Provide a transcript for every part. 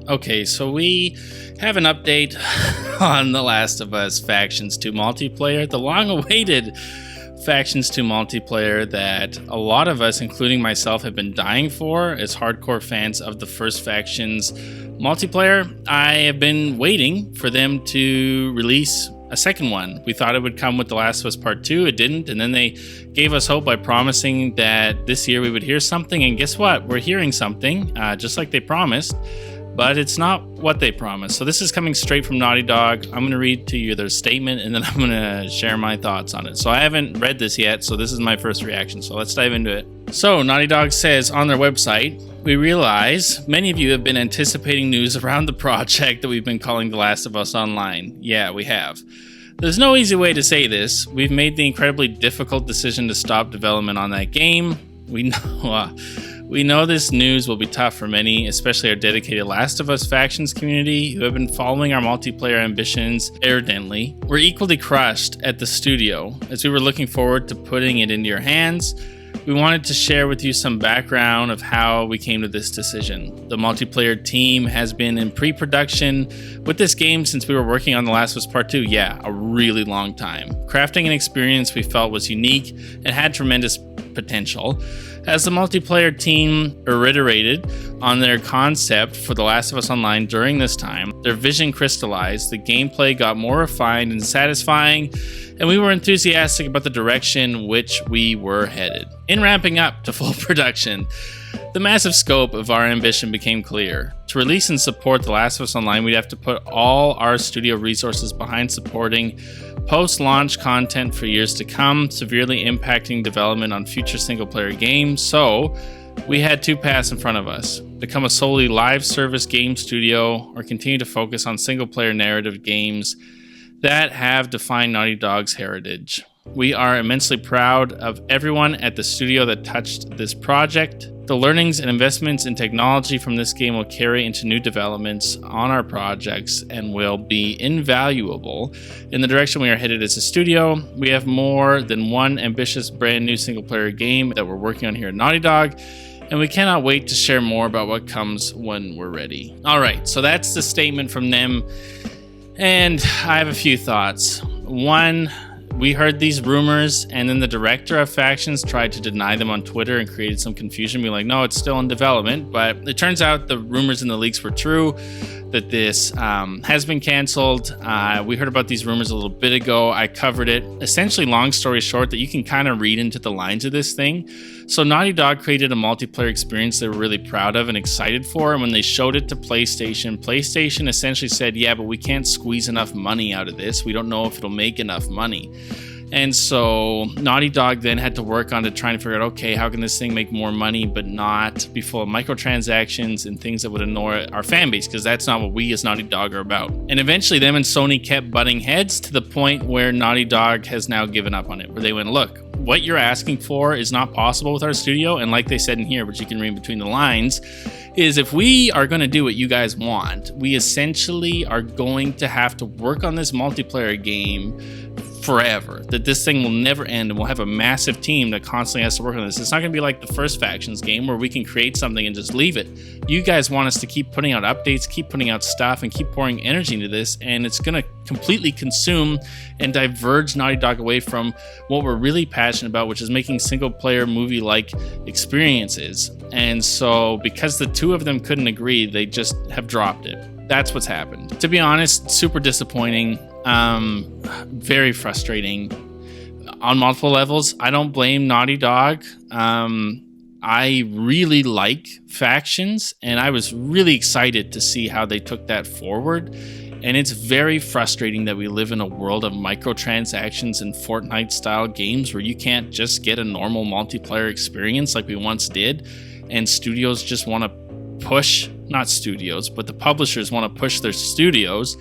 Okay, so we have an update on The Last of Us Factions 2 multiplayer, the long-awaited Factions 2 multiplayer that a lot of us, including myself, have been dying for as hardcore fans of the first Factions multiplayer. I have been waiting for them to release a second one. We thought it would come with The Last of Us Part 2. It didn't, and then they gave us hope by promising that this year we would hear something, and guess what? We're hearing something, just like they promised. But it's not what they promised. So this is coming straight from Naughty Dog. I'm going to read to you their statement, and then I'm going to share my thoughts on it. So I haven't read this yet, so this is my first reaction. So let's dive into it. So Naughty Dog says on their website, "We realize many of you have been anticipating news around the project that we've been calling The Last of Us Online." Yeah, we have. There's no easy way to say this. We've made the incredibly difficult decision to stop development on that game. We know this news will be tough for many, especially our dedicated Last of Us Factions community who have been following our multiplayer ambitions ardently. We're equally crushed at the studio as we were looking forward to putting it into your hands. We wanted to share with you some background of how we came to this decision. The multiplayer team has been in pre-production with this game since we were working on The Last of Us Part 2. Yeah, a really long time. Crafting an experience we felt was unique and had tremendous potential. As the multiplayer team iterated on their concept for The Last of Us Online during this time, their vision crystallized, the gameplay got more refined and satisfying, and we were enthusiastic about the direction which we were headed. In ramping up to full production, the massive scope of our ambition became clear. To release and support The Last of Us Online, we'd have to put all our studio resources behind supporting post-launch content for years to come, severely impacting development on future single-player games. So, we had two paths in front of us: become a solely live service game studio, or continue to focus on single-player narrative games that have defined Naughty Dog's heritage. We are immensely proud of everyone at the studio that touched this project. The learnings and investments in technology from this game will carry into new developments on our projects and will be invaluable in the direction we are headed as a studio. We have more than one ambitious brand new single player game that we're working on here at Naughty Dog, and we cannot wait to share more about what comes when we're ready. All right, so that's the statement from them, and I have a few thoughts. One, we heard these rumors, and then the director of Factions tried to deny them on Twitter and created some confusion, being like, no, it's still in development. But it turns out the rumors and the leaks were true, that this has been canceled. We heard about these rumors a little bit ago. I covered it. Essentially, long story short, that you can kind of read into the lines of this thing. So Naughty Dog created a multiplayer experience they were really proud of and excited for, and when they showed it to PlayStation essentially said, yeah, but we can't squeeze enough money out of this. We don't know if it'll make enough money. And so Naughty Dog then had to work on to trying to figure out, okay, how can this thing make more money but not be full of microtransactions and things that would annoy our fan base, because that's not what we as Naughty Dog are about. And eventually them and Sony kept butting heads to the point where Naughty Dog has now given up on it, where they went, look, what you're asking for is not possible with our studio. And like they said in here, which you can read between the lines, is if we are going to do what you guys want, we essentially are going to have to work on this multiplayer game forever, that this thing will never end, and we'll have a massive team that constantly has to work on this. It's not going to be like the first Factions game where we can create something and just leave it. You guys want us to keep putting out updates, keep putting out stuff, and keep pouring energy into this, and it's going to completely consume and diverge Naughty Dog away from what we're really passionate about, which is making single-player movie-like experiences. And so because the two of them couldn't agree, they just have dropped it. That's what's happened. To be honest, super disappointing. Very frustrating on multiple levels. I don't blame Naughty Dog. I really like Factions, and I was really excited to see how they took that forward. And it's very frustrating that we live in a world of microtransactions and Fortnite-style games where you can't just get a normal multiplayer experience like we once did, and studios just want to push, not studios, but the publishers want to push their studios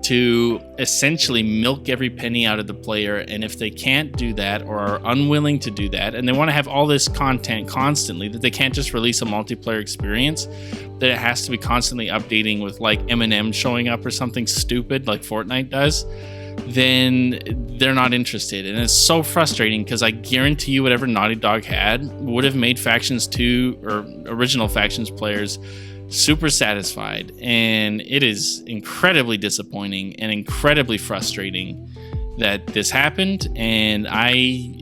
to essentially milk every penny out of the player. And if they can't do that, or are unwilling to do that, and they want to have all this content constantly, that they can't just release a multiplayer experience, that it has to be constantly updating with like Eminem showing up or something stupid like Fortnite does, then they're not interested. And it's so frustrating, because I guarantee you whatever Naughty Dog had would have made Factions 2 or original Factions players super satisfied, and it is incredibly disappointing and incredibly frustrating that this happened, and I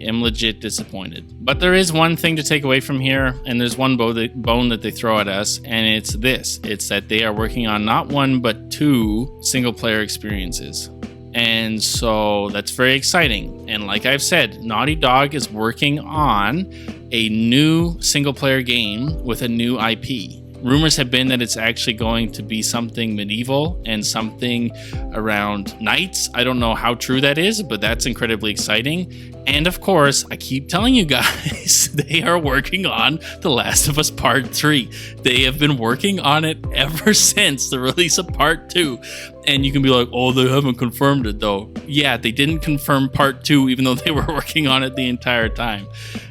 am legit disappointed. But there is one thing to take away from here, and there's one bone that they throw at us, and it's this. It's that they are working on not one, but 2 single-player experiences. And so that's very exciting. And like I've said, Naughty Dog is working on a new single-player game with a new IP. Rumors have been that it's actually going to be something medieval and something around knights. I don't know how true that is, but that's incredibly exciting. And of course, I keep telling you guys, they are working on The Last of Us Part 3. They have been working on it ever since the release of Part 2. And you can be like, oh, they haven't confirmed it though. Yeah, they didn't confirm Part 2, even though they were working on it the entire time.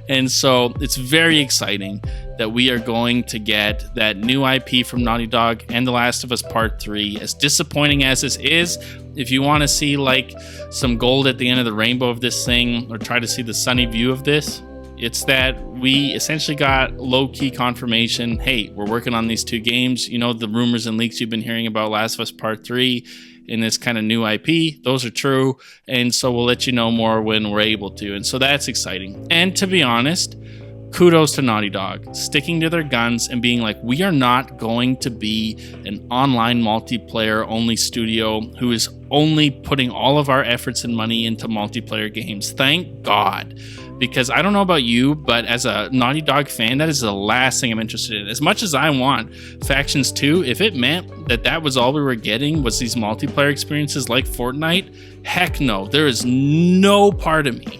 And so it's very exciting that we are going to get that new IP from Naughty Dog and The Last of Us Part 3. As disappointing as this is, if you want to see like some gold at the end of the rainbow of this thing, or try to see the sunny view of this, it's that we essentially got low-key confirmation, hey, we're working on these 2 games. You know, the rumors and leaks you've been hearing about Last of Us Part 3 in this kind of new IP, those are true. And so we'll let you know more when we're able to. And so that's exciting. And to be honest, kudos to Naughty Dog, sticking to their guns and being like, we are not going to be an online multiplayer only studio who is only putting all of our efforts and money into multiplayer games. Thank God. Because I don't know about you, but as a Naughty Dog fan, that is the last thing I'm interested in. As much as I want Factions 2, if it meant that that was all we were getting was these multiplayer experiences like Fortnite, heck no. There is no part of me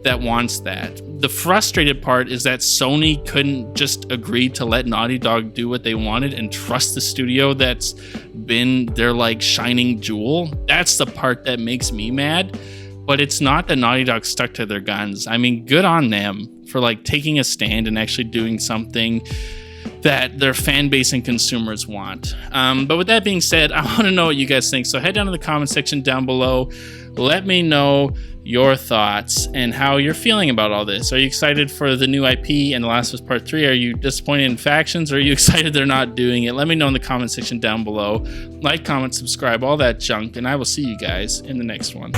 that wants that. The frustrated part is that Sony couldn't just agree to let Naughty Dog do what they wanted and trust the studio that's been their like shining jewel. That's the part that makes me mad. But it's not that Naughty Dog stuck to their guns. I mean, good on them for like taking a stand and actually doing something that their fan base and consumers want. But with that being said, I want to know what you guys think. So head down to the comment section down below. Let me know your thoughts and how you're feeling about all this. Are you excited for the new IP and The Last of Us Part 3? Are you disappointed in Factions? Or are you excited they're not doing it? Let me know in the comment section down below. Like, comment, subscribe, all that junk, and I will see you guys in the next one.